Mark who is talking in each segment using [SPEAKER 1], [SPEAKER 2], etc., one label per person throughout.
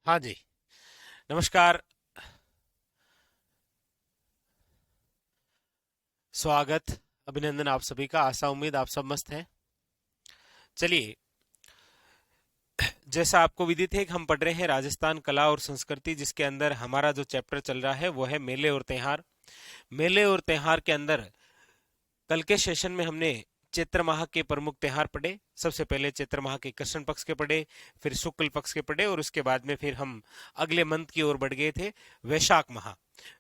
[SPEAKER 1] हाँ जी। नमस्कार। स्वागत, अभिनंदन आप सभी का। आशा उम्मीद आप सब मस्त हैं। चलिए, जैसा आपको विदित है कि हम पढ़ रहे हैं राजस्थान कला और संस्कृति, जिसके अंदर हमारा जो चैप्टर चल रहा है वो है मेले और त्योहार। मेले और त्योहार के अंदर कल के सेशन में हमने चैत्र माह के प्रमुख त्योहार पढ़े। सबसे पहले चैत्र माह के कृष्ण पक्ष के पढ़े, फिर शुक्ल पक्ष के पढ़े, और उसके बाद में फिर हम अगले मंथ की ओर बढ़ गए थे, वैशाख माह।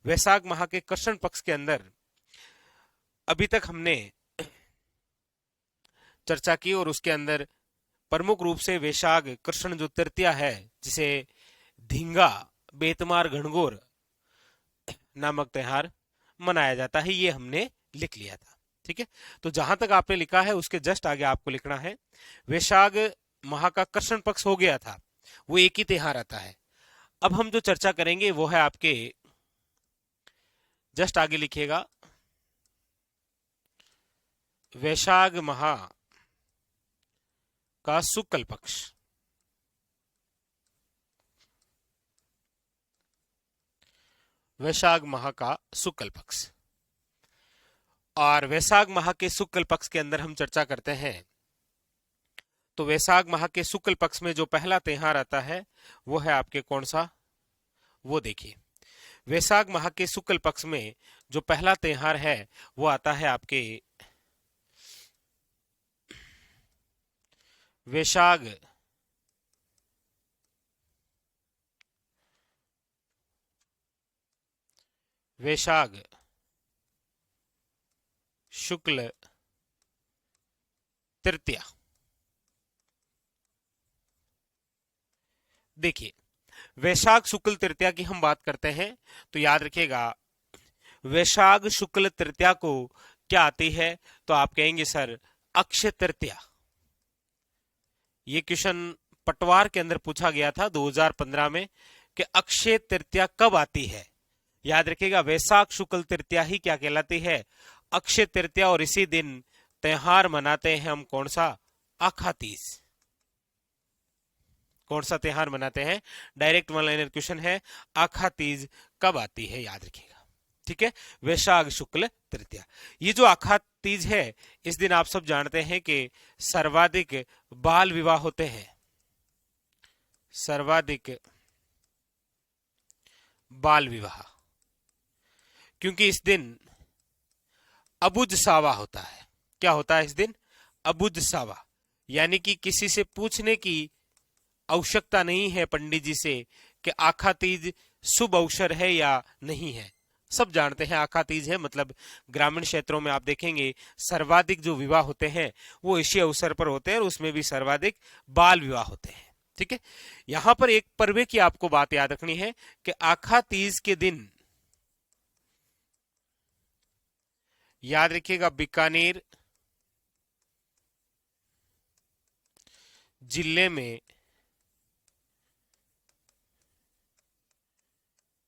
[SPEAKER 1] वैशाख माह के कृष्ण पक्ष के अंदर अभी तक हमने चर्चा की, और उसके अंदर प्रमुख रूप से वैशाख कृष्ण जो तृतीया है, जिसे धींगा बेतमार घनघोर नामक त्योहार मनाया जाता है, ये हमने लिख लिया था। ठीक है, तो जहां तक आपने लिखा है उसके जस्ट आगे आपको लिखना है वैशाख माह का कृष्ण पक्ष हो गया था, वो एक ही त्योहार आता है। अब हम जो चर्चा करेंगे वो है आपके जस्ट आगे लिखिएगा, वैशाख माह का शुक्ल पक्ष। वैशाख माह का शुक्ल पक्ष, और वैशाख माह के शुक्ल पक्ष के अंदर हम चर्चा करते हैं। तो वैशाख माह के शुक्ल पक्ष में जो पहला त्योहार आता है वो है आपके कौन सा, वो देखिए। वैशाख माह के शुक्ल पक्ष में जो पहला त्योहार है वो आता है आपके वैशाख वैशाख शुक्ल तृतीया। देखिए, वैशाख शुक्ल तृतीया की हम बात करते हैं तो याद रखिएगा, वैशाख शुक्ल तृतीया को क्या आती है, तो आप कहेंगे सर अक्षय तृतीया। ये क्वेश्चन पटवार के अंदर पूछा गया था 2015 में कि अक्षय तृतीया कब आती है। याद रखिएगा, वैशाख शुक्ल तृतीया ही क्या कहलाती है, अक्षय तृतीया। और इसी दिन त्योहार मनाते हैं हम, कौन सा, आखा तीज। कौन सा त्योहार मनाते हैं, डायरेक्ट वन लाइनर क्वेश्चन है, आखा तीज कब आती है, याद रखिएगा। ठीक है, वैशाख शुक्ल तृतीया। ये जो आखा तीज है, इस दिन आप सब जानते हैं कि सर्वाधिक बाल विवाह होते हैं। सर्वाधिक बाल विवाह, क्योंकि इस दिन अबुझ सावा होता है। क्या होता है इस दिन, अबुझ सावा, यानी कि किसी से पूछने की आवश्यकता नहीं है पंडित जी से कि आखा तीज शुभ अवसर है या नहीं है। सब जानते हैं आखा तीज है, मतलब ग्रामीण क्षेत्रों में आप देखेंगे सर्वाधिक जो विवाह होते हैं वो इसी अवसर पर होते हैं, और उसमें भी सर्वाधिक बाल विवाह होते हैं। ठीक है, यहां पर एक पर्वे की आपको बात याद रखनी है कि आखा तीज के दिन, याद रखिएगा, बीकानेर जिले में,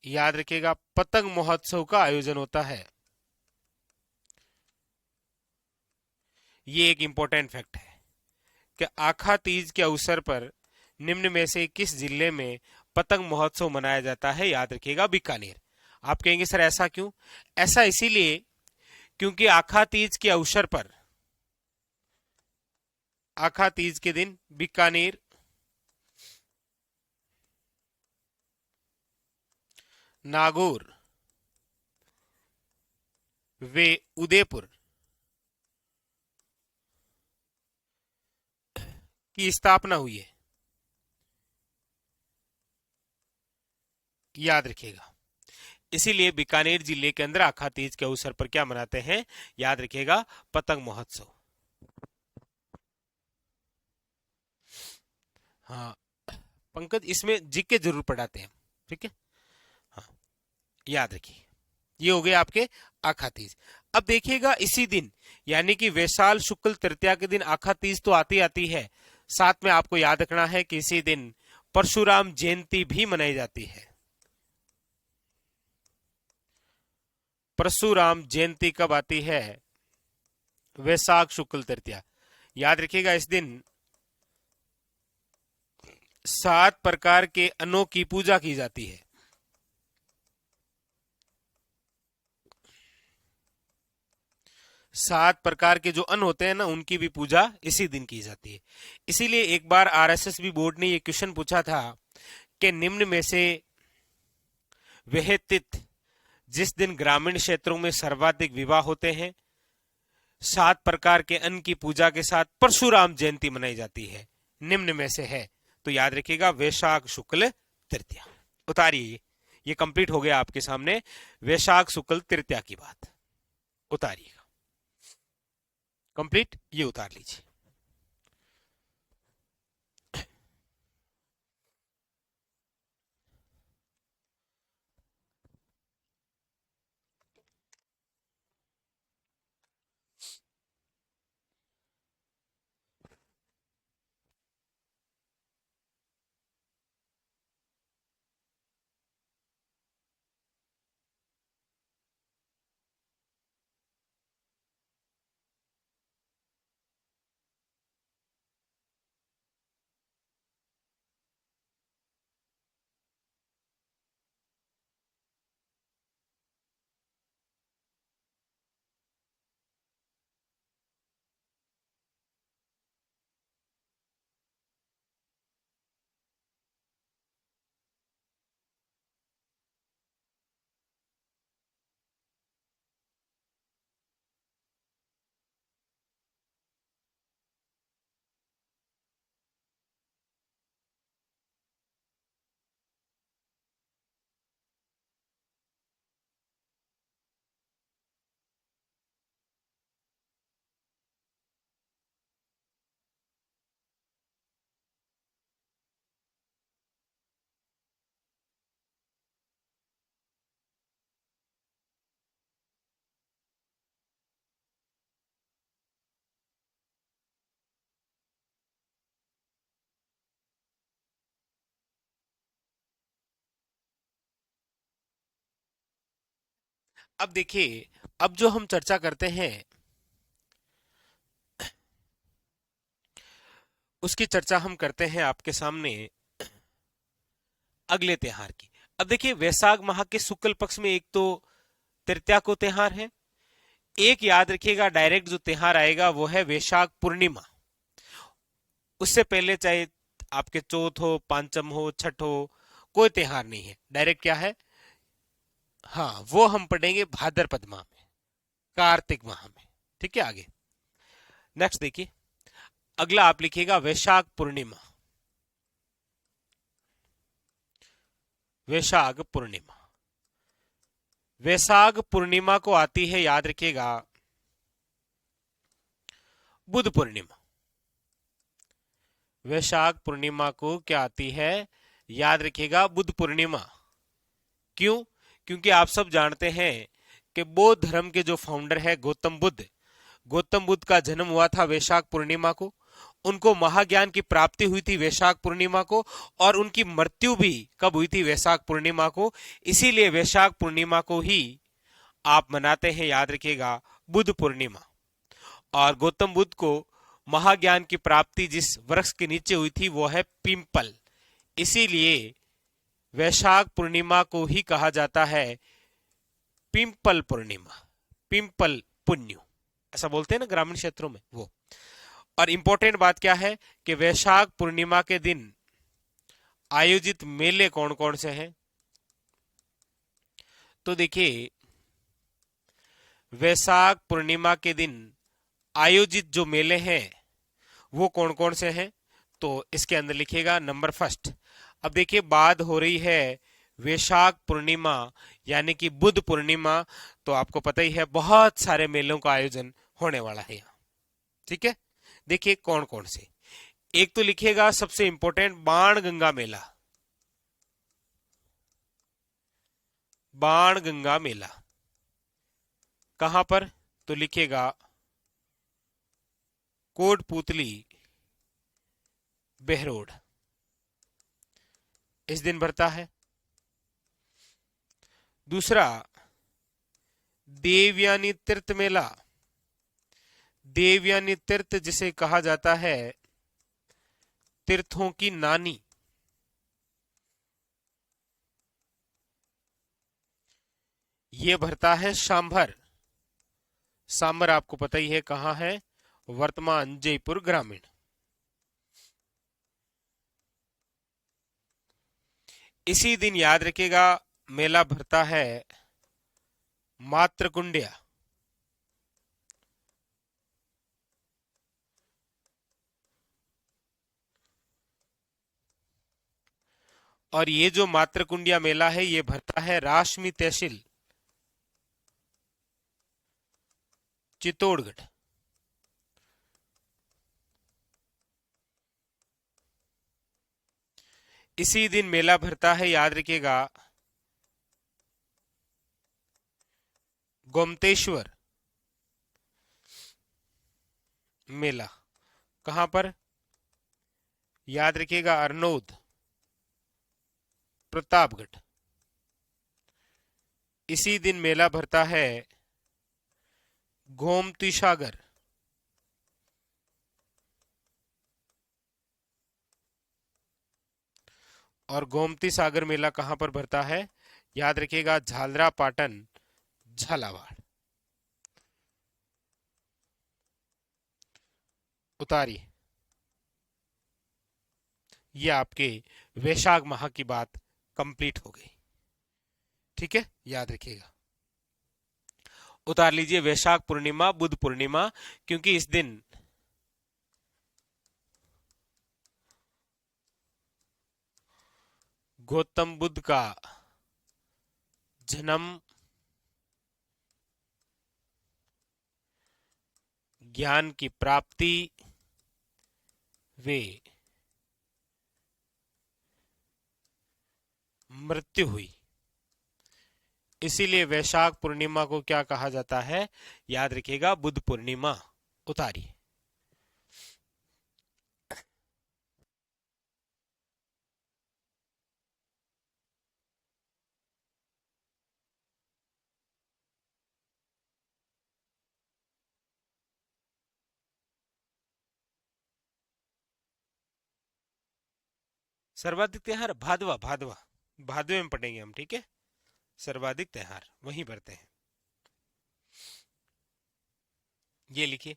[SPEAKER 1] याद रखिएगा, पतंग महोत्सव का आयोजन होता है। ये एक इंपॉर्टेंट फैक्ट है कि आखा तीज के अवसर पर निम्न में से किस जिले में पतंग महोत्सव मनाया जाता है, याद रखिएगा, बीकानेर। आप कहेंगे सर ऐसा क्यों, ऐसा इसीलिए क्योंकि आखा तीज के अवसर पर, आखा तीज के दिन बीकानेर, नागौर वे उदयपुर की स्थापना हुई है, याद रखिएगा। इसीलिए बीकानेर जिले के अंदर आखा तीज के अवसर पर क्या मनाते हैं, याद रखिएगा, पतंग महोत्सव। हाँ पंकज, इसमें जीके जरूर पढ़ाते हैं। ठीक है, हाँ याद रखिए, ये हो गए आपके आखा तीज। अब देखिएगा, इसी दिन यानी कि वैशाख शुक्ल तृतीया के दिन आखा तीज तो आती आती है, साथ में आपको याद रखना है कि इसी दिन परशुराम जयंती भी मनाई जाती है। परशुराम जयंती कब आती है, वैशाख शुक्ल तृतीया। याद रखिएगा, इस दिन 7 प्रकार के अन्नों की पूजा की जाती है। 7 प्रकार के जो अन्न होते हैं ना, उनकी भी पूजा इसी दिन की जाती है। इसीलिए एक बार आरएसएस बोर्ड ने ये क्वेश्चन पूछा था कि निम्न में से वह तिथि जिस दिन ग्रामीण क्षेत्रों में सर्वाधिक विवाह होते हैं, 7 प्रकार के अन्न की पूजा के साथ परशुराम जयंती मनाई जाती है, निम्न में से है। तो याद रखिएगा वैशाख शुक्ल तृतीया। उतारिए, ये कंप्लीट हो गया आपके सामने वैशाख शुक्ल तृतीया की बात। उतारिएगा, कंप्लीट, ये उतार लीजिए। अब देखिए, अब जो हम चर्चा करते हैं उसकी चर्चा हम करते हैं आपके सामने अगले त्योहार की। अब देखिए, वैशाख माह के शुक्ल पक्ष में एक तो तृतीया को त्योहार है, एक याद रखिएगा डायरेक्ट जो त्योहार आएगा वो है वैशाख पूर्णिमा। उससे पहले चाहे आपके चौथ हो, पांचम हो, छठ हो, कोई त्योहार नहीं है, डायरेक्ट क्या है, हाँ वो हम पढ़ेंगे भाद्रपद माह में, कार्तिक माह में। ठीक है, आगे नेक्स्ट देखिए, अगला आप लिखिएगा वैशाख पूर्णिमा। वैशाख पूर्णिमा, वैशाख पूर्णिमा को आती है, याद रखिएगा, बुध पूर्णिमा। वैशाख पूर्णिमा को क्या आती है, याद रखिएगा, बुध पूर्णिमा। क्यों? क्योंकि आप सब जानते हैं कि बौद्ध धर्म के जो फाउंडर है गौतम बुद्ध, गौतम बुद्ध का जन्म हुआ था वैशाख पूर्णिमा को, उनको महाज्ञान की प्राप्ति हुई थी वैशाख पूर्णिमा को, और उनकी मृत्यु भी कब हुई थी, वैशाख पूर्णिमा को। इसीलिए वैशाख पूर्णिमा को ही आप मनाते हैं, याद रखिएगा, बुद्ध पूर्णिमा। और गौतम बुद्ध को महाज्ञान की प्राप्ति जिस वृक्ष के नीचे हुई थी वो है पिंपल, इसीलिए वैशाख पूर्णिमा को ही कहा जाता है पिंपल पूर्णिमा, पिंपल पुण्य, ऐसा बोलते हैं ना ग्रामीण क्षेत्रों में वो। और इंपॉर्टेंट बात क्या है कि वैशाख पूर्णिमा के दिन आयोजित मेले कौन कौन से हैं, तो देखिए वैशाख पूर्णिमा के दिन आयोजित जो मेले हैं वो कौन कौन से हैं, तो इसके अंदर लिखिएगा नंबर फर्स्ट। अब देखिए बात हो रही है वैशाख पूर्णिमा यानी कि बुद्ध पूर्णिमा, तो आपको पता ही है बहुत सारे मेलों का आयोजन होने वाला है यहाँ। ठीक है, देखिए कौन कौन से, एक तो लिखिएगा सबसे इंपॉर्टेंट बाण गंगा मेला, बाण गंगा मेला कहां पर, तो लिखिएगा कोटपुतली बहरोड, इस दिन भरता है। दूसरा देवयानी तीर्थ मेला, देवयानी तीर्थ जिसे कहा जाता है तीर्थों की नानी, ये भरता है सांभर। सांभर आपको पता ही है कहाँ है, वर्तमान जयपुर ग्रामीण। इसी दिन याद रखिएगा मेला भरता है मातृकुंडिया। और ये जो मातृकुंडिया मेला है ये भरता है राशमी तहसील चित्तौड़गढ़। इसी दिन मेला भरता है, याद रखिएगा, गोमतेश्वर मेला। कहां पर? याद रखिएगा अरनोद, प्रतापगढ़। इसी दिन मेला भरता है गोमती सागर। और गोमती सागर मेला कहां पर भरता है? याद रखिएगा झालरा पाटन, झालावाड़। उतारिए। ये आपके वैशाख माह की बात कंप्लीट हो गई। ठीक है, याद रखिएगा। उतार लीजिए वैशाख पूर्णिमा, बुद्ध पूर्णिमा, क्योंकि इस दिन गौतम बुद्ध का जन्म, ज्ञान की प्राप्ति, वे मृत्यु हुई। इसीलिए वैशाख पूर्णिमा को क्या कहा जाता है? याद रखिएगा बुद्ध पूर्णिमा। उतारिए। सर्वाधिक त्योहार भादवा, भादवा, भादवे में पढ़ेंगे हम। ठीक है, सर्वाधिक त्योहार वहीं पढ़ते हैं। ये लिखिए।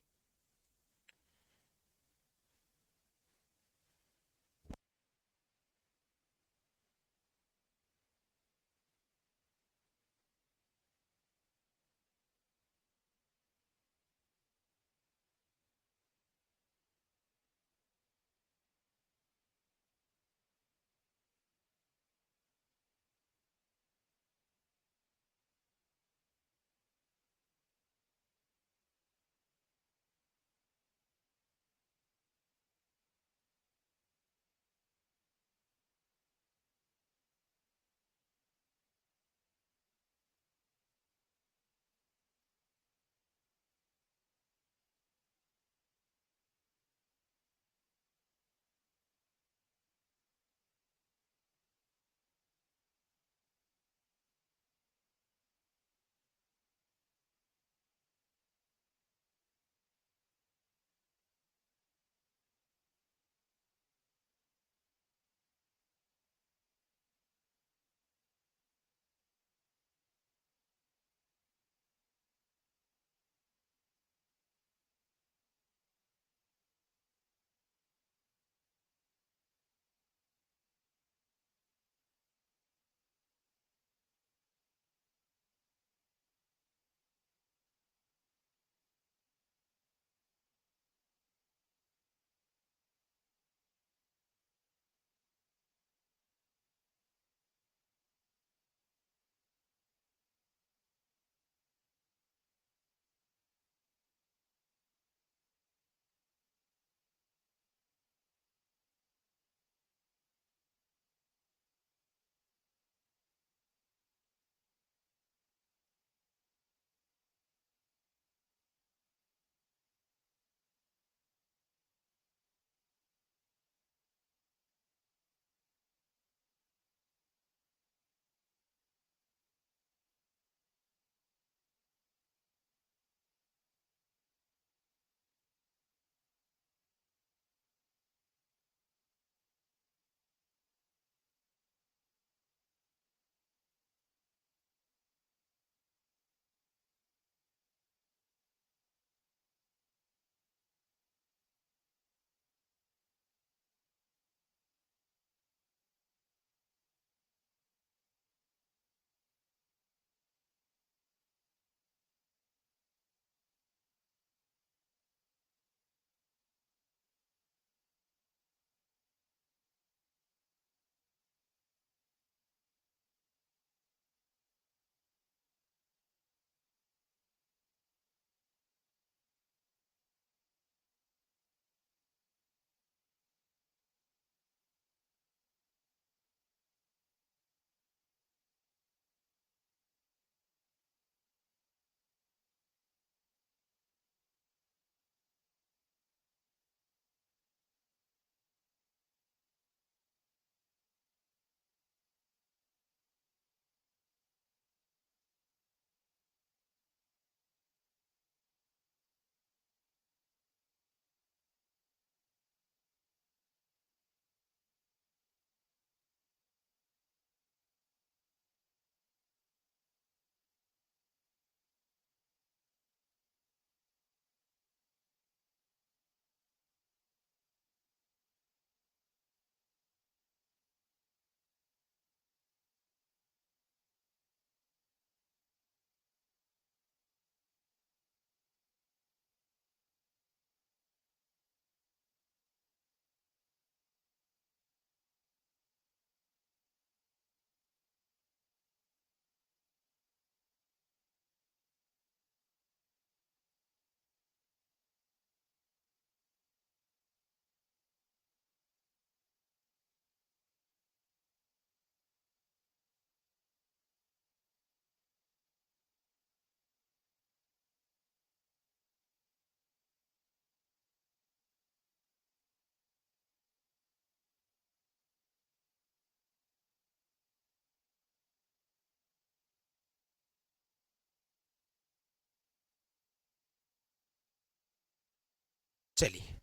[SPEAKER 1] चलिए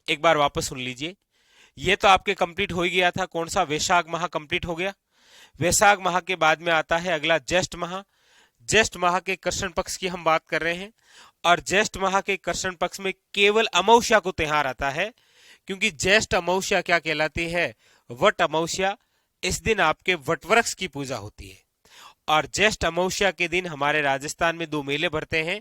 [SPEAKER 1] एक बार वापस सुन लीजिए। ये तो आपके कंप्लीट हो ही गया था। कौन सा? वैशाख माह कंप्लीट हो गया। वैशाख माह के बाद में आता है अगला ज्येष्ठ माह। ज्येष्ठ माह के कृष्ण पक्ष की हम बात कर रहे हैं, और ज्येष्ठ माह के कृष्ण पक्ष में केवल अमावस्या को त्योहार आता है, क्योंकि ज्येष्ठ अमावस्या क्या कहलाती है? वट अमावस्या। इस दिन आपके वटवृक्ष की पूजा होती है। और ज्येष्ठ अमावस्या के दिन हमारे राजस्थान में दो मेले भरते हैं।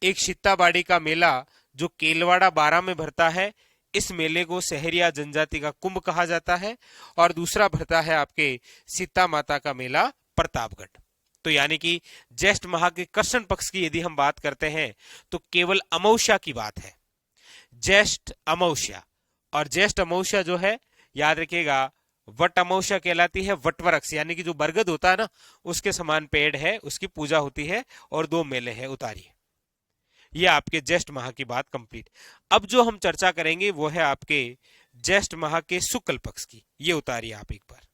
[SPEAKER 1] एक सीताबाड़ी का मेला जो केलवाड़ा 12 में भरता है, इस मेले को सहरिया जनजाति का कुंभ कहा जाता है। और दूसरा भरता है आपके सीता माता का मेला प्रतापगढ़। तो यानी कि ज्येष्ठ माह के कृष्ण पक्ष की यदि हम बात करते हैं तो केवल अमावस्या की बात है, ज्येष्ठ अमावस्या। और ज्येष्ठ अमावस्या जो है, याद रखिएगा, वट अमावस्या कहलाती है। वटवृक्ष यानी कि जो बरगद होता है ना, उसके समान पेड़ है, उसकी पूजा होती है, और दो मेले हैं, उतारिए। ये आपके ज्येष्ठ माह की बात कंप्लीट। अब जो हम चर्चा करेंगे वो है आपके ज्येष्ठ माह के शुक्ल पक्ष की। ये उतारिए आप एक बार।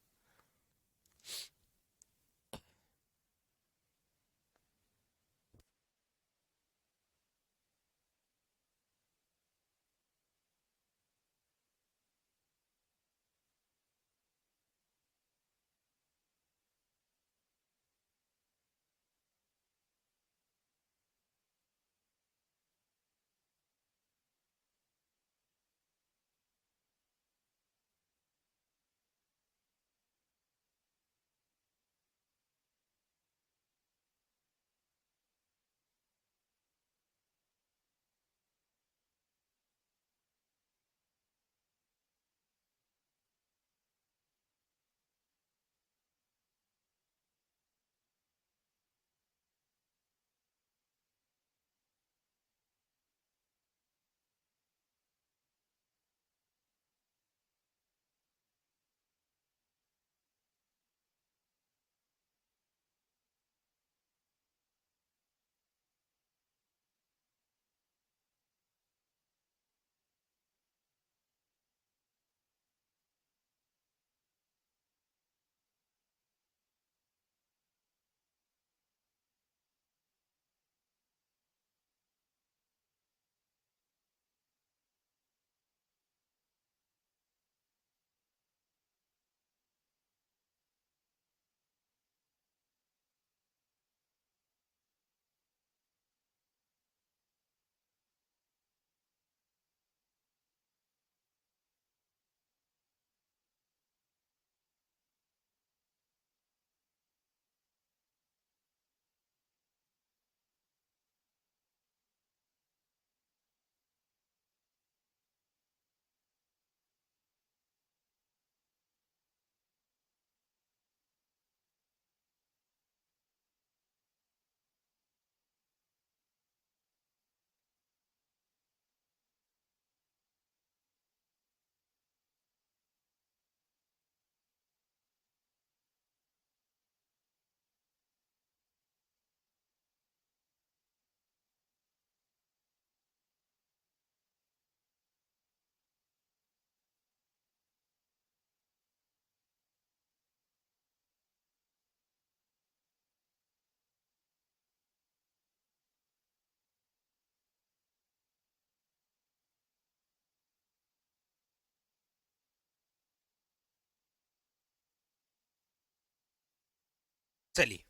[SPEAKER 1] चलिए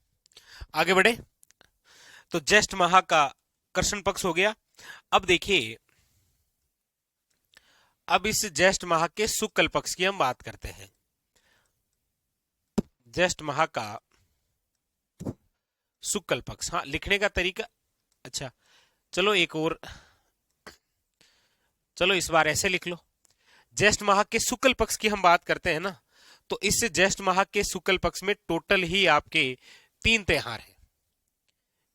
[SPEAKER 1] आगे बढ़े। तो ज्येष्ठ माह का कृष्ण पक्ष हो गया। अब देखिए, अब इस ज्येष्ठ माह के शुक्ल पक्ष की हम बात करते हैं। ज्येष्ठ माह का शुक्ल पक्ष, हाँ लिखने का तरीका, अच्छा चलो एक और, चलो इस बार ऐसे लिख लो। ज्येष्ठ माह के शुक्ल पक्ष की हम बात करते हैं ना, तो इस ज्येष्ठ माह के शुक्ल पक्ष में टोटल ही आपके 3 त्योहार हैं।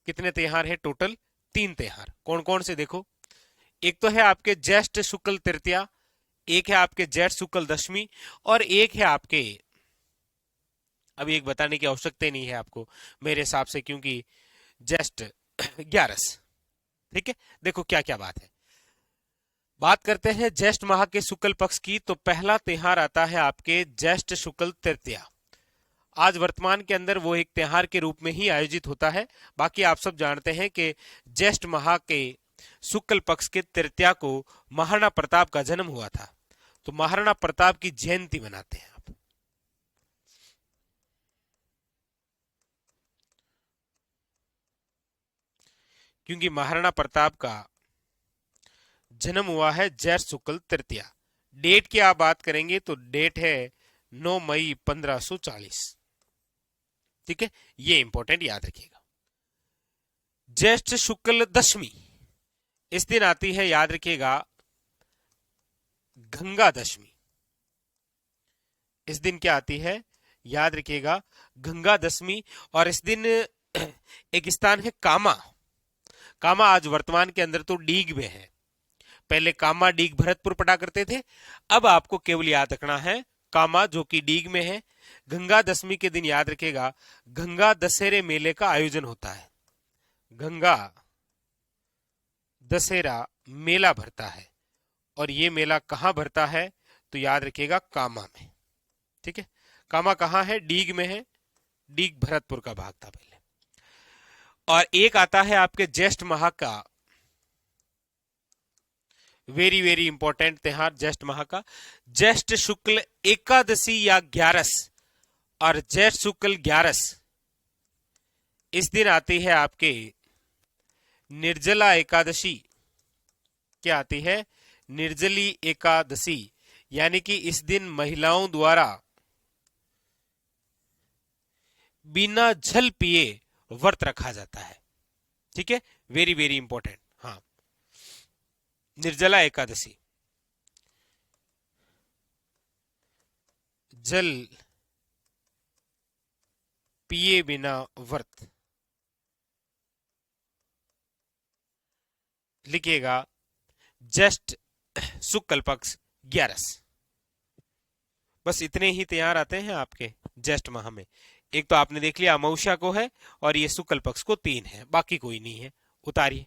[SPEAKER 1] कितने त्योहार हैं टोटल? 3 त्योहार। कौन कौन से? देखो, एक तो है आपके ज्येष्ठ शुक्ल तृतीया, एक है आपके ज्येष्ठ शुक्ल दशमी, और एक है आपके, अभी एक बताने की आवश्यकता ही नहीं है आपको मेरे हिसाब से, क्योंकि ज्येष्ठ 11। ठीक है, देखो क्या क्या बात है। बात करते हैं ज्येष्ठ माह के शुक्ल पक्ष की, तो पहला त्योहार आता है आपके ज्येष्ठ शुक्ल तृतीया। आज वर्तमान के अंदर वो एक त्योहार के रूप में ही आयोजित होता है। बाकी आप सब जानते हैं कि ज्येष्ठ माह के शुक्ल पक्ष के तृतीया को महाराणा प्रताप का जन्म हुआ था। तो महाराणा प्रताप की जयंती मनाते हैं आप। क्योंकि महाराणा प्रताप का जन्म हुआ है जैष्ठ शुक्ल तृतीया। डेट की आप बात करेंगे तो डेट है 9 मई 1540। ठीक है, ये इंपॉर्टेंट याद रखिएगा। ज्येष्ठ शुक्ल दशमी, इस दिन आती है, याद रखिएगा, गंगा दशमी। इस दिन क्या आती है, याद रखिएगा, गंगा दशमी। और इस दिन एक स्थान है कामा। कामा आज वर्तमान के अंदर तो डीग में है। पहले कामा डीग भरतपुर पड़ा करते थे। अब आपको केवल याद रखना है कामा, जो कि डीग में है। गंगा दशमी के दिन याद रखेगा, गंगा दशहरे मेले का आयोजन होता है। गंगा दशहरा मेला भरता है। और ये मेला कहां भरता है, तो याद रखिएगा कामा में। ठीक है, कामा कहां है, डीग में है। डीग भरतपुर का भाग था पहले। और एक आता है आपके ज्येष्ठ माह का, वेरी वेरी इंपॉर्टेंट त्योहार ज्येष्ठ माह का, ज्येष्ठ शुक्ल एकादशी या ग्यारस। और ज्येष्ठ शुक्ल ग्यारस, इस दिन आती है आपके निर्जला एकादशी। क्या आती है, निर्जली एकादशी। यानी कि इस दिन महिलाओं द्वारा बिना जल पिए व्रत रखा जाता है। ठीक है, वेरी वेरी इंपॉर्टेंट। हाँ, निर्जला एकादशी, जल पिए बिना व्रत। लिखिएगा ज्येष्ठ शुक्ल पक्ष ग्यारस। बस इतने ही तैयार आते हैं आपके ज्येष्ठ माह में। एक तो आपने देख लिया अमावस्या को है, और ये शुक्ल पक्ष को 3 है, बाकी कोई नहीं है। उतारिए।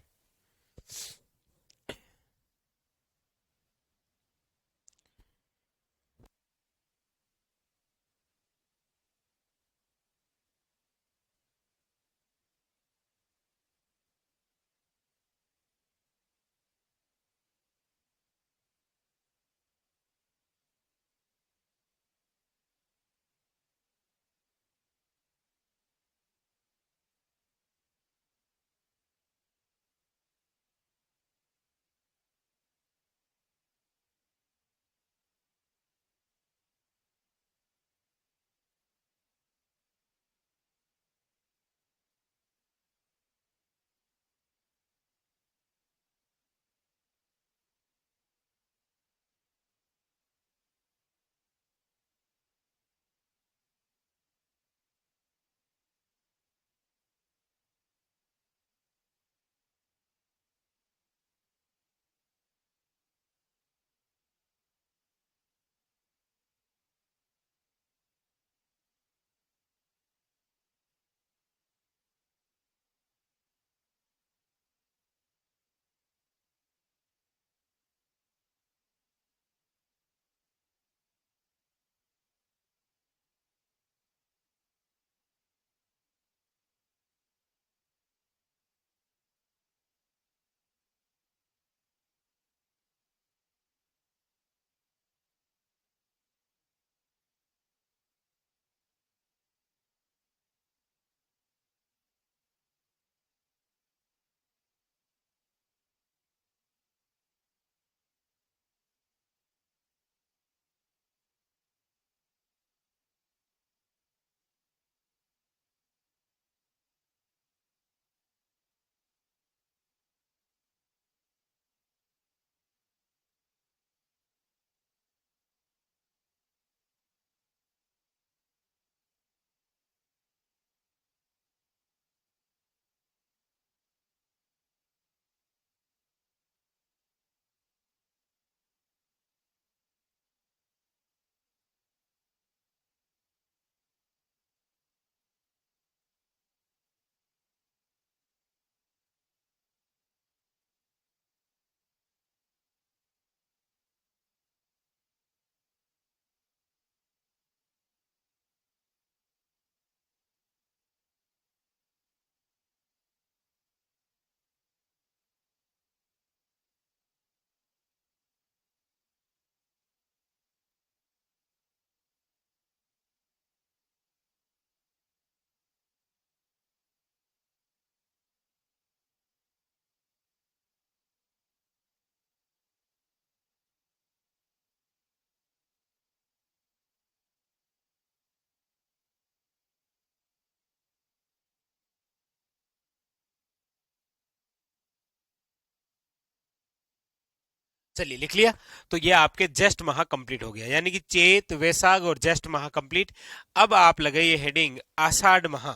[SPEAKER 1] चलिए लिख लिया। तो ये आपके ज्येष्ठ माह कंप्लीट हो गया, यानी कि चैत वैशाख और ज्येष्ठ माह कंप्लीट। अब आप लगाइए हेडिंग आषाढ़ माह।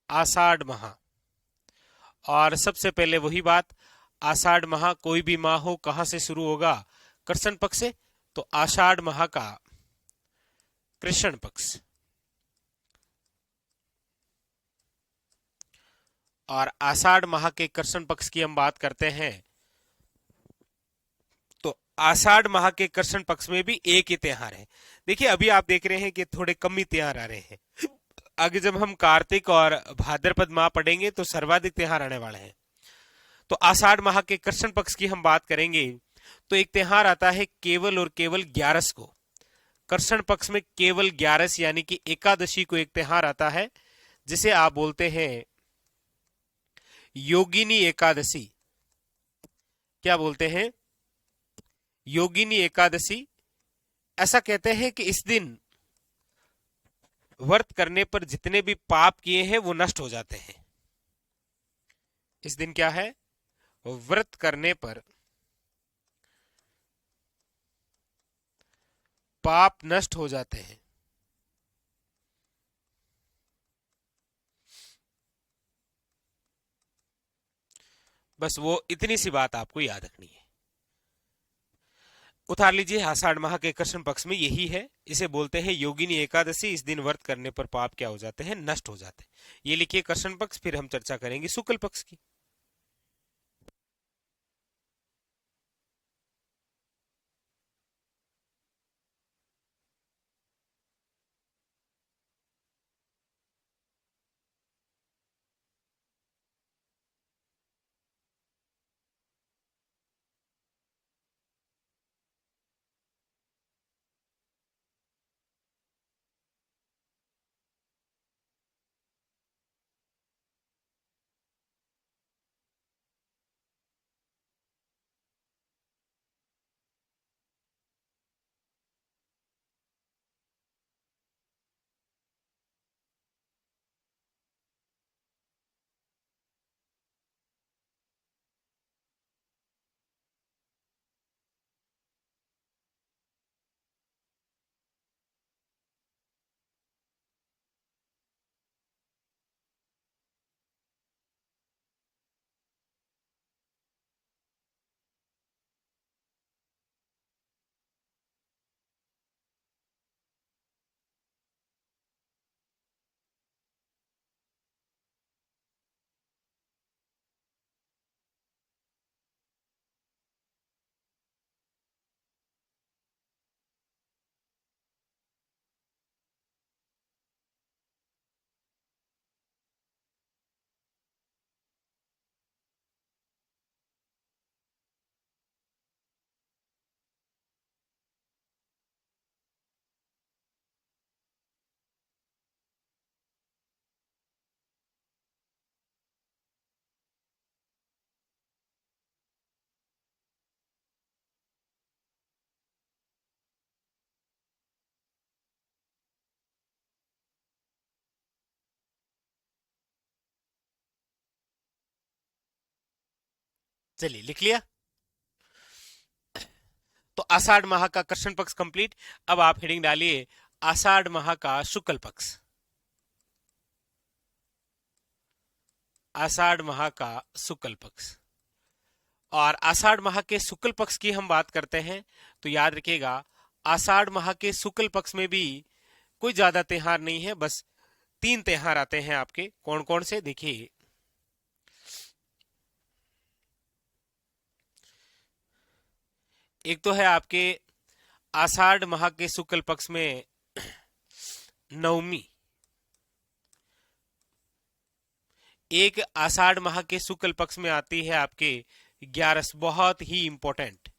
[SPEAKER 1] आषाढ़ माह। और सबसे पहले वही बात, आषाढ़ माह कोई भी माह हो कहां से शुरू होगा? कृष्ण पक्ष से। तो आषाढ़ माह का कृष्ण पक्ष। और आषाढ़ माह के कृष्ण पक्ष की हम बात करते हैं, तो आषाढ़ माह के कृष्ण पक्ष में भी एक ही त्योहार है। देखिए अभी आप देख रहे हैं कि थोड़े कम ही त्योहार आ रहे हैं। आगे जब हम कार्तिक और भाद्रपद माह पढ़ेंगे तो सर्वाधिक त्योहार आने वाले हैं। तो आषाढ़ माह के कृष्ण पक्ष की हम बात करेंगे, तो एक त्योहार आता है केवल और केवल 11 को। कृष्ण पक्ष में केवल 11 यानी कि एकादशी को एक त्योहार आता है, जिसे आप बोलते हैं योगिनी एकादशी। क्या बोलते हैं? योगिनी एकादशी। ऐसा कहते हैं कि इस दिन व्रत करने पर जितने भी पाप किए हैं वो नष्ट हो जाते हैं। इस दिन क्या है? व्रत करने पर पाप नष्ट हो जाते हैं। बस वो इतनी सी बात आपको याद रखनी है। उतार लीजिए, आषाढ़ माह के कृष्ण पक्ष में यही है, इसे बोलते हैं योगिनी एकादशी। इस दिन व्रत करने पर पाप क्या हो जाते हैं? नष्ट हो जाते हैं। ये लिखिए कृष्ण पक्ष, फिर हम चर्चा करेंगे शुक्ल पक्ष की। चलिए लिख लिया। तो आषाढ़ माह का कृष्ण पक्ष कंप्लीट। अब आप हेडिंग डालिए आषाढ़ माह का शुक्ल पक्ष। आषाढ़ माह का शुक्ल पक्ष। और आषाढ़ माह के शुक्ल पक्ष की हम बात करते हैं, तो याद रखिएगा आषाढ़ माह के शुक्ल पक्ष में भी कोई ज्यादा त्योहार नहीं है, बस 3 त्योहार आते हैं आपके। कौन कौन से? देखिए, एक तो है आपके आषाढ़ माह के शुक्ल पक्ष में नवमी। एक आषाढ़ माह के शुक्ल पक्ष में आती है आपके 11, बहुत ही इंपॉर्टेंट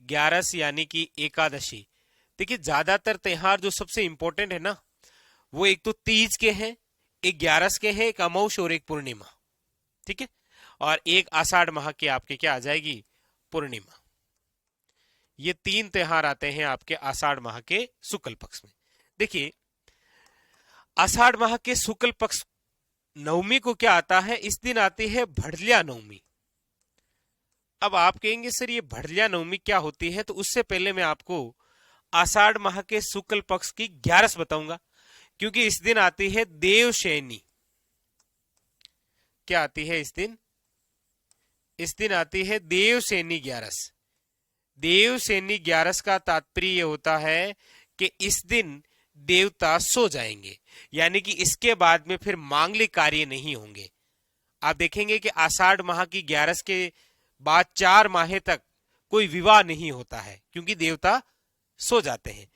[SPEAKER 1] 11 यानी कि एकादशी। देखिए ज्यादातर त्योहार जो सबसे इंपॉर्टेंट है ना, वो एक तो तीज के हैं, एक 11 के हैं, एक अमावस और एक पूर्णिमा। ठीक है। और एक आषाढ़ माह के आपके क्या आ जाएगी? पूर्णिमा। ये 3 त्योहार आते हैं आपके आषाढ़ माह के शुक्ल पक्ष में। देखिए आषाढ़ माह के शुक्ल पक्ष नवमी को क्या आता है, इस दिन आती है भड़लिया नवमी। अब आप कहेंगे सर ये भड़लिया नवमी क्या होती है, तो उससे पहले मैं आपको आषाढ़ माह के शुक्ल पक्ष की 11 बताऊंगा, क्योंकि इस दिन आती है देवशैनी। क्या आती है इस दिन? इस दिन आती है देवशैनी 11। देवशैनी 11 का तात्पर्य यह होता है कि इस दिन देवता सो जाएंगे, यानी कि इसके बाद में फिर मांगलिक कार्य नहीं होंगे। आप देखेंगे कि आषाढ़ माह की 11 के बाद 4 माह तक कोई विवाह नहीं होता है, क्योंकि देवता सो जाते हैं।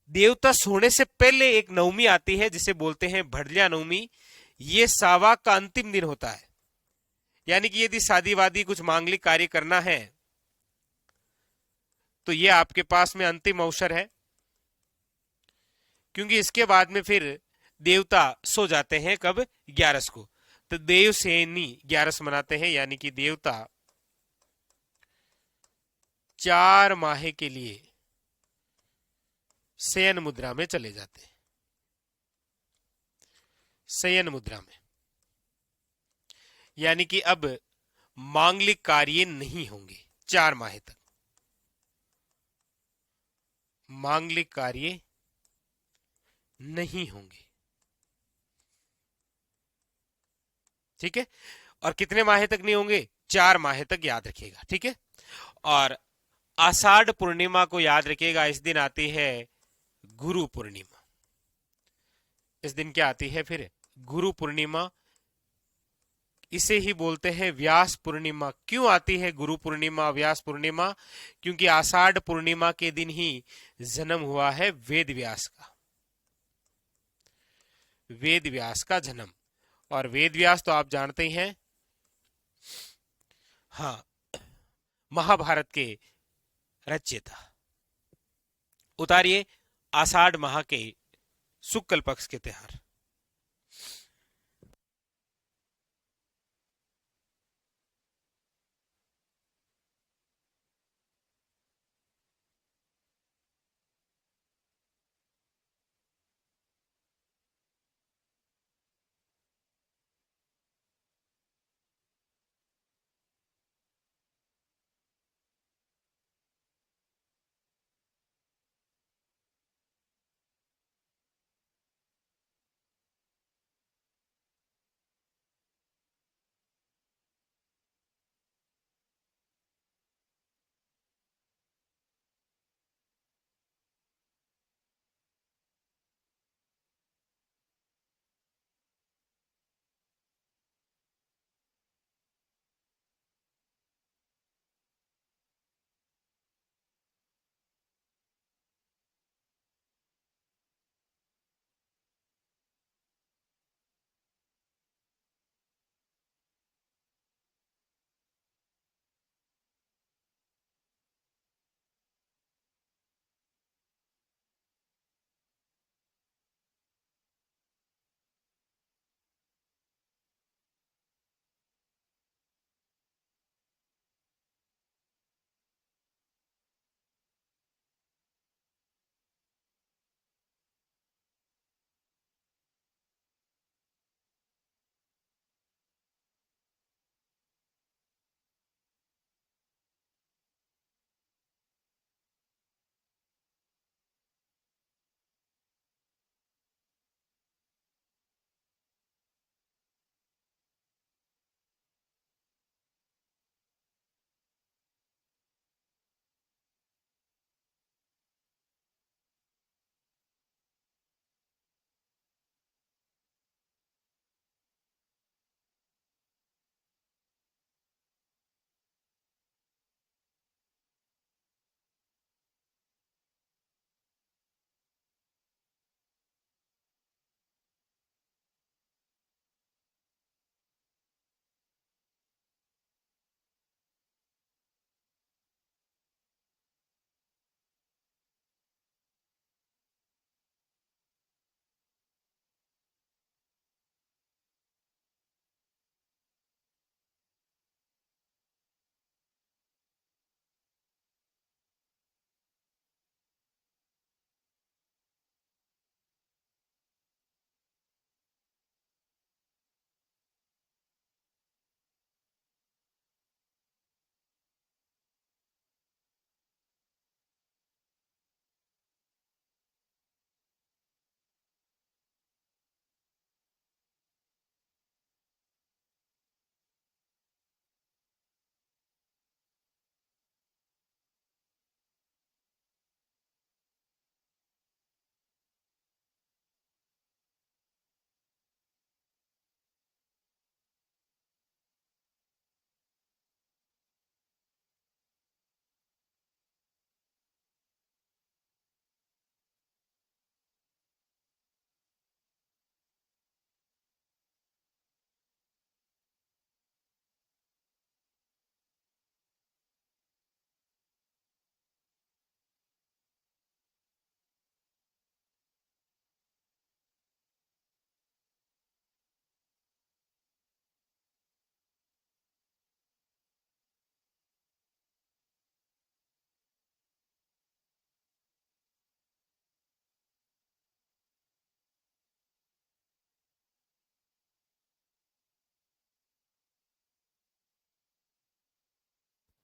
[SPEAKER 1] देवता सोने से पहले एक नवमी आती है जिसे बोलते हैं भड़लिया नवमी। ये सावा का अंतिम दिन होता है, यानी कि यदि शादी वादी कुछ मांगलिक कार्य करना है तो ये आपके पास में अंतिम अवसर है, क्योंकि इसके बाद में फिर देवता सो जाते हैं। कब? 11 को। तो देवसेनी 11 मनाते हैं, यानी कि देवता 4 माह के लिए शयन मुद्रा में चले जाते हैं। शयन मुद्रा में, यानी कि अब मांगलिक कार्य नहीं होंगे 4 माह तक। मांगलिक कार्य नहीं होंगे, ठीक है। और कितने माह तक नहीं होंगे? 4 माह तक, याद रखिएगा, ठीक है। और आषाढ़ पूर्णिमा को याद रखिएगा, इस दिन आती है गुरु पूर्णिमा। इस दिन क्या आती है फिर? गुरु पूर्णिमा। इसे ही बोलते हैं व्यास पूर्णिमा। क्यों आती है गुरु पूर्णिमा, व्यास पूर्णिमा? क्योंकि आषाढ़ पूर्णिमा के दिन ही जन्म हुआ है वेद व्यास का। वेद व्यास का जन्म। और वेद व्यास तो आप जानते ही हैं, हाँ, महाभारत के रचयिता। उतारिए आषाढ़ माह के शुक्ल पक्ष के त्योहार।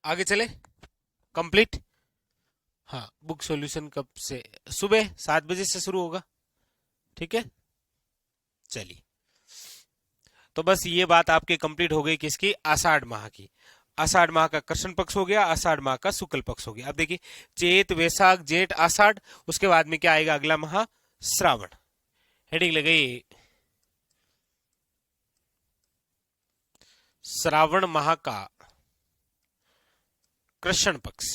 [SPEAKER 1] आगे चले, कंप्लीट। हाँ, बुक सॉल्यूशन कब से? सुबह 7 बजे से शुरू होगा, ठीक है। चलिए, तो बस ये बात आपके कंप्लीट हो गई किसकी? आषाढ़ माह की। आषाढ़ माह का कृष्ण पक्ष हो गया, आषाढ़ माह का शुक्ल पक्ष हो गया। अब देखिए, चैत वैशाख जेठ आषाढ़, उसके बाद में क्या आएगा अगला माह? श्रावण। हेडिंग लगाइए, श्रावण माह का कृष्ण पक्ष।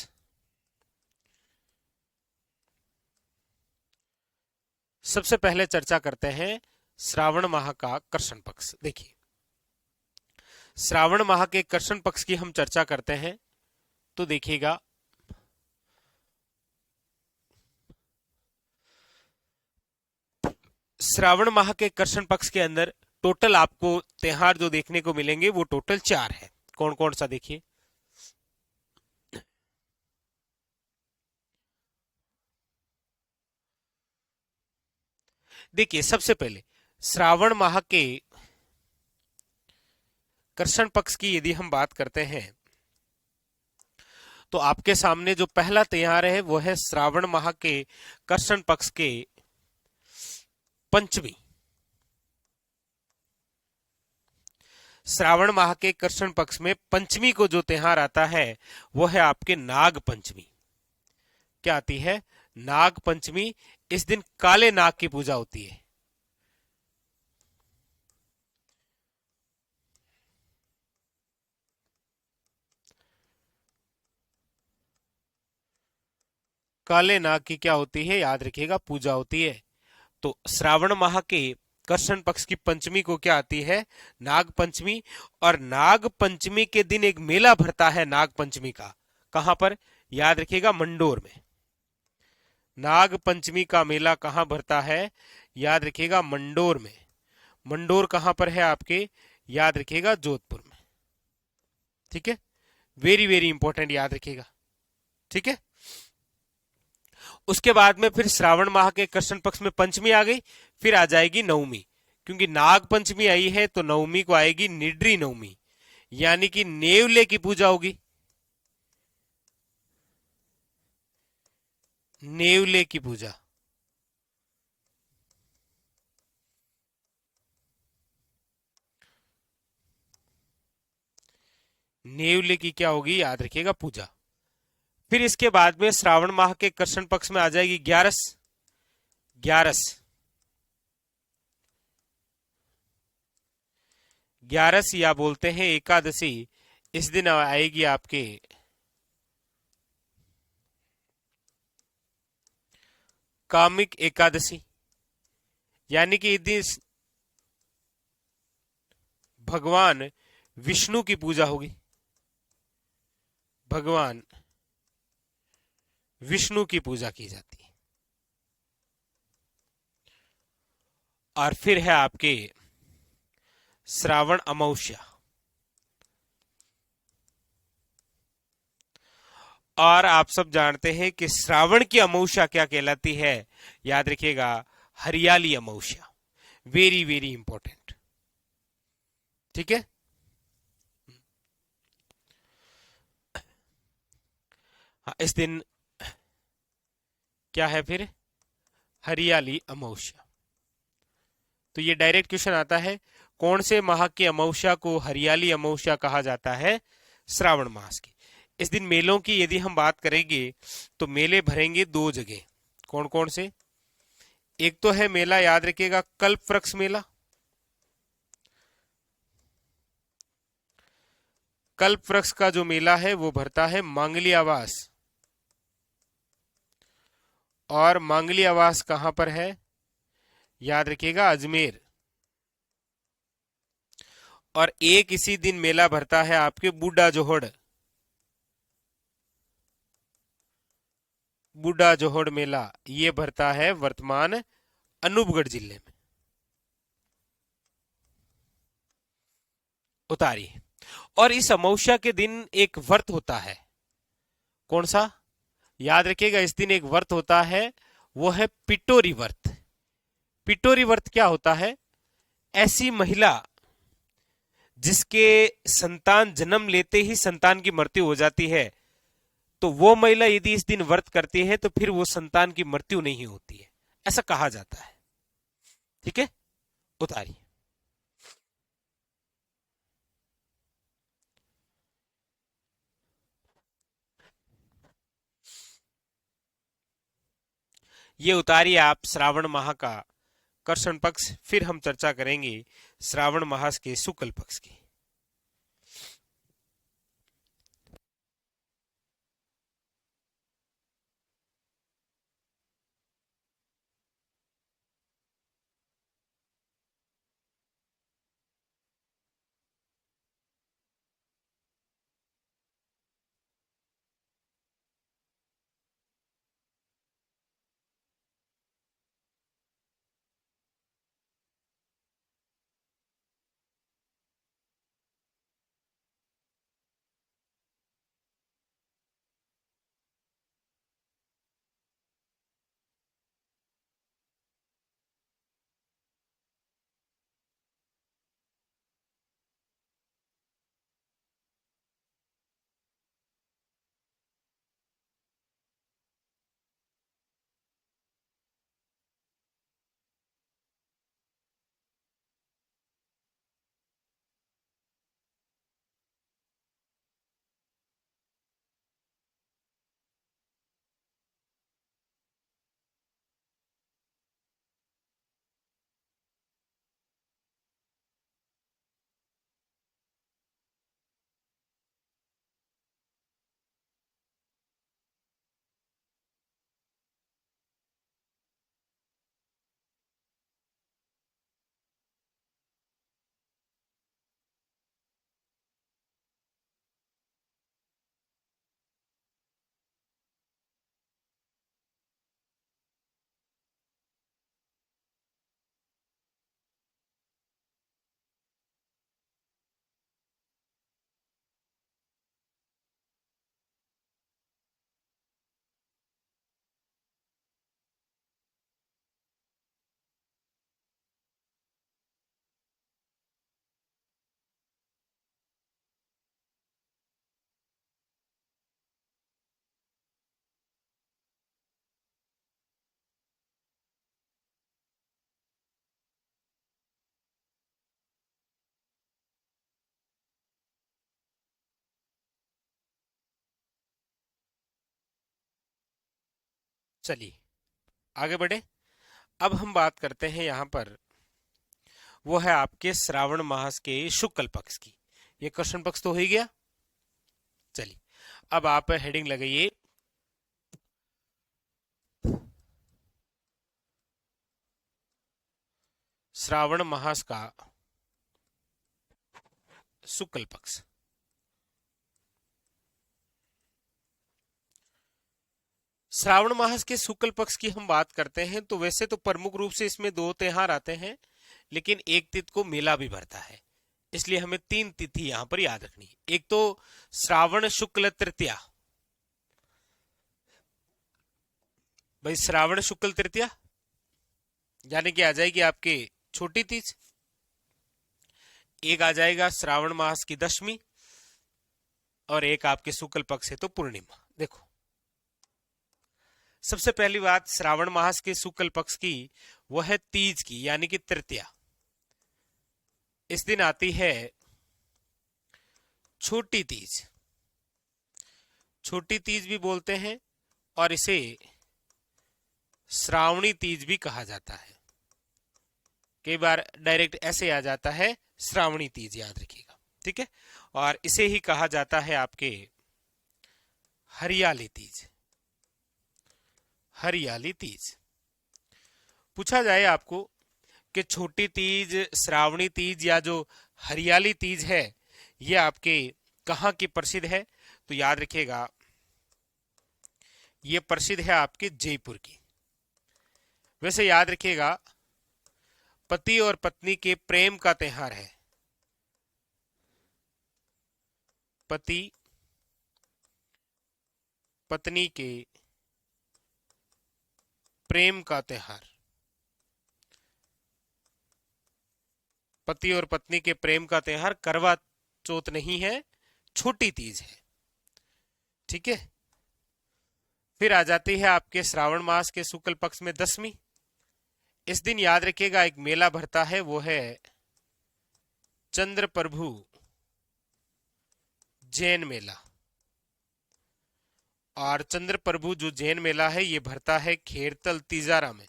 [SPEAKER 1] सबसे पहले चर्चा करते हैं श्रावण माह का कृष्ण पक्ष। देखिए, श्रावण माह के कृष्ण पक्ष की हम चर्चा करते हैं तो देखिएगा, श्रावण माह के कृष्ण पक्ष के अंदर टोटल आपको त्योहार जो देखने को मिलेंगे वो टोटल 4 है। कौन कौन सा? देखिए, देखिए सबसे पहले श्रावण माह के कृष्ण पक्ष की यदि हम बात करते हैं तो आपके सामने जो पहला त्योहार है वो है श्रावण माह के कृष्ण पक्ष के पंचमी। श्रावण माह के कृष्ण पक्ष में पंचमी को जो त्योहार आता है वो है आपके नाग पंचमी। क्या आती है? नाग पंचमी। इस दिन काले नाग की पूजा होती है। काले नाग की क्या होती है? याद रखिएगा, पूजा होती है। तो श्रावण माह के कृष्ण पक्ष की पंचमी को क्या आती है? नाग पंचमी। और नाग पंचमी के दिन एक मेला भरता है नाग पंचमी का। कहां पर? याद रखिएगा, मंडोर में। नाग पंचमी का मेला कहां भरता है? याद रखिएगा, मंडोर में। मंडोर कहां पर है आपके? याद रखिएगा, जोधपुर में। ठीक है, वेरी वेरी इंपॉर्टेंट, याद रखिएगा। ठीक है, उसके बाद में फिर श्रावण माह के कृष्ण पक्ष में पंचमी आ गई, फिर आ जाएगी नवमी। क्योंकि नाग पंचमी आई है तो नवमी को आएगी निड्री नवमी, यानी कि नेवले की पूजा होगी। नेवले की पूजा। नेवले की क्या होगी? याद रखिएगा, पूजा। फिर इसके बाद में श्रावण माह के कृष्ण पक्ष में आ जाएगी ग्यारस। ग्यारस, ग्यारस या बोलते हैं एकादशी। इस दिन आएगी आपके कामिक एकादशी, यानी कि इस दिन भगवान विष्णु की पूजा होगी। भगवान विष्णु की पूजा की जाती है। और फिर है आपके श्रावण अमावस्या। और आप सब जानते हैं कि श्रावण की अमावस्या क्या कहलाती है? याद रखिएगा, हरियाली अमावस्या। Very very important. ठीक है, हाँ, इस दिन क्या है फिर? हरियाली अमावस्या। तो ये डायरेक्ट क्वेश्चन आता है, कौन से माह की अमावस्या को हरियाली अमावस्या कहा जाता है? श्रावण मास की। इस दिन मेलों की यदि हम बात करेंगे तो मेले भरेंगे 2 जगह। कौन कौन से? एक तो है मेला, याद रखिएगा, कल्प वृक्ष मेला। कल्प वृक्ष का जो मेला है वो भरता है मांगली आवास। और मांगली आवास कहां पर है? याद रखिएगा, अजमेर। और एक इसी दिन मेला भरता है आपके बूढ़ा जोहड़। बूढ़ा जोहड़ मेला ये भरता है वर्तमान अनूपगढ़ जिले में। उतारिए। और इस अमावस्या के दिन एक व्रत होता है। कौन सा? याद रखिएगा, इस दिन एक व्रत होता है, वो है पिटोरी व्रत। पिटोरी व्रत क्या होता है? ऐसी महिला जिसके संतान जन्म लेते ही संतान की मृत्यु हो जाती है, तो वो महिला यदि इस दिन व्रत करती है तो फिर वो संतान की मृत्यु नहीं होती है, ऐसा कहा जाता है। ठीक है, उतारिए। ये उतारिए आप श्रावण माह का कृष्ण पक्ष, फिर हम चर्चा करेंगे श्रावण मास के शुक्ल पक्ष की। चलिए आगे बढ़े। अब हम बात करते हैं यहां पर, वो है आपके श्रावण मास के शुक्ल पक्ष की। ये कृष्ण पक्ष तो हो ही गया। चलिए अब आप हेडिंग लगाइए, श्रावण मास का शुक्ल पक्ष। श्रावण मास के शुक्ल पक्ष की हम बात करते हैं तो वैसे तो प्रमुख रूप से इसमें दो त्योहार आते हैं, लेकिन एक तिथि को मेला भी भरता है, इसलिए हमें तीन तिथि यहां पर याद रखनी है। एक तो श्रावण शुक्ल तृतीया, भाई श्रावण शुक्ल तृतीया यानी कि आ जाएगी आपके छोटी तीज। एक आ जाएगा श्रावण मास की दशमी, और एक आपके शुक्ल पक्ष है तो पूर्णिमा। देखो सबसे पहली बात श्रावण मास के शुक्ल पक्ष की, वो है तीज की यानी कि तृतीया। इस दिन आती है छोटी तीज, छोटी तीज भी बोलते हैं, और इसे श्रावणी तीज भी कहा जाता है। कई बार डायरेक्ट ऐसे आ जाता है श्रावणी तीज, याद रखिएगा। ठीक है, और इसे ही कहा जाता है आपके हरियाली तीज। हरियाली तीज पूछा जाए आपको कि छोटी तीज, श्रावणी तीज या जो हरियाली तीज है, ये आपके कहाँ की प्रसिद्ध है, तो याद रखिएगा ये प्रसिद्ध है आपके जयपुर की। वैसे याद रखिएगा पति और पत्नी के प्रेम का त्योहार है। पति पत्नी के प्रेम का त्योहार। पति और पत्नी के प्रेम का त्योहार करवा चौथ नहीं है, छोटी तीज है। ठीक है। फिर आ जाती है आपके श्रावण मास के शुक्ल पक्ष में दशमी। इस दिन याद रखिएगा एक मेला भरता है, वो है चंद्र प्रभु जैन मेला। और चंद्र प्रभु जो जैन मेला है ये भरता है खेरतल तिजारा में।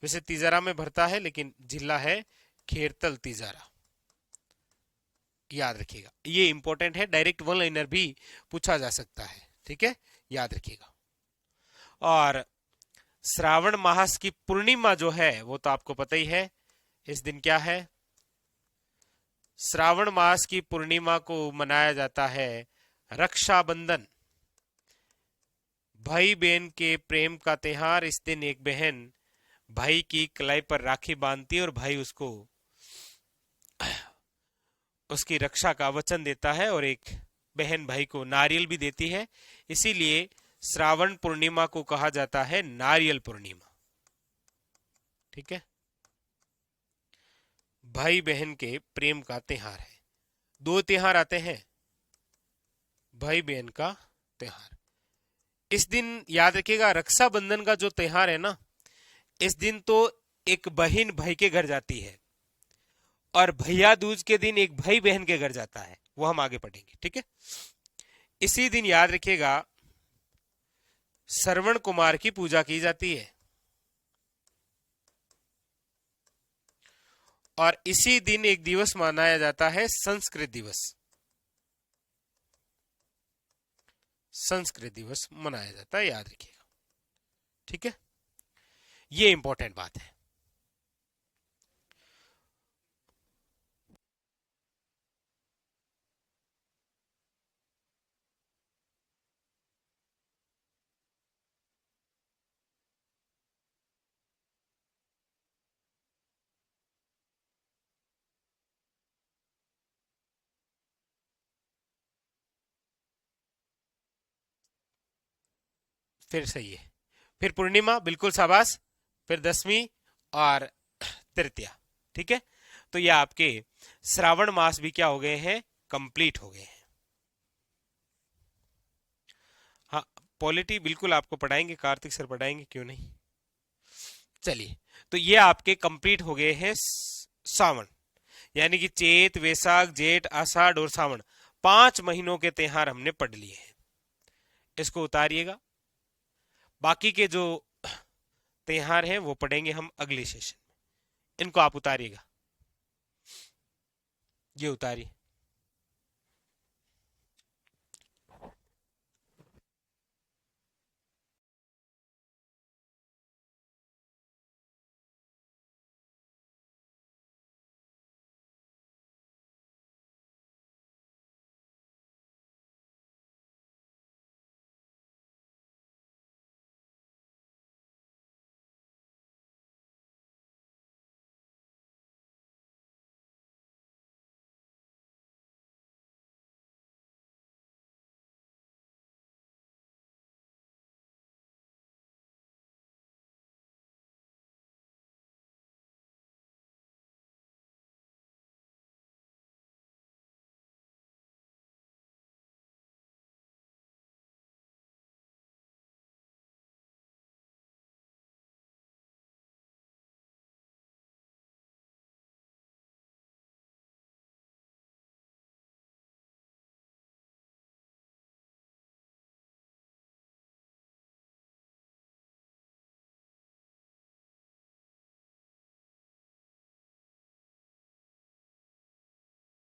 [SPEAKER 1] वैसे तिजारा में भरता है लेकिन जिला है खेरतल तिजारा, याद रखिएगा। ये इंपॉर्टेंट है, डायरेक्ट वन लाइनर भी पूछा जा सकता है। ठीक है, याद रखिएगा। और श्रावण मास की पूर्णिमा जो है वो तो आपको पता ही है। इस दिन क्या है? श्रावण मास की पूर्णिमा को मनाया जाता है रक्षाबंधन, भाई बहन के प्रेम का त्योहार। इस दिन एक बहन भाई की कलाई पर राखी बांधती है और भाई उसको उसकी रक्षा का वचन देता है, और एक बहन भाई को नारियल भी देती है। इसीलिए श्रावण पूर्णिमा को कहा जाता है नारियल पूर्णिमा। ठीक है, भाई बहन के प्रेम का त्योहार है। दो त्योहार आते हैं भाई बहन का त्योहार। इस दिन याद रखिएगा रक्षाबंधन का जो त्योहार है ना, इस दिन तो एक बहन भाई के घर जाती है, और भैया दूज के दिन एक भाई बहन के घर जाता है, वो हम आगे पढ़ेंगे। ठीक है, इसी दिन याद रखिएगा श्रवण कुमार की पूजा की जाती है, और इसी दिन एक दिवस मनाया जाता है संस्कृत दिवस। संस्कृत दिवस मनाया जाता है, याद रखिएगा। ठीक है, ये इंपॉर्टेंट बात है। फिर सही है, फिर पूर्णिमा, बिल्कुल शाबाश, फिर दसवीं और तृतीया। ठीक है, तो ये आपके श्रावण मास भी क्या हो गए हैं? कंप्लीट हो गए हैं। हाँ, पॉलिटी बिल्कुल आपको पढ़ाएंगे, कार्तिक सर पढ़ाएंगे, क्यों नहीं। चलिए, तो ये आपके कंप्लीट हो गए हैं सावन, यानी कि चैत, वैशाख, जेठ, आषाढ़ और सावन, 5 महीनों के त्योहार हमने पढ़ लिए हैं। इसको उतारिएगा, बाकी के जो त्योहार हैं वो पढ़ेंगे हम अगले सेशन में। इनको आप उतारिएगा, ये उतारिए।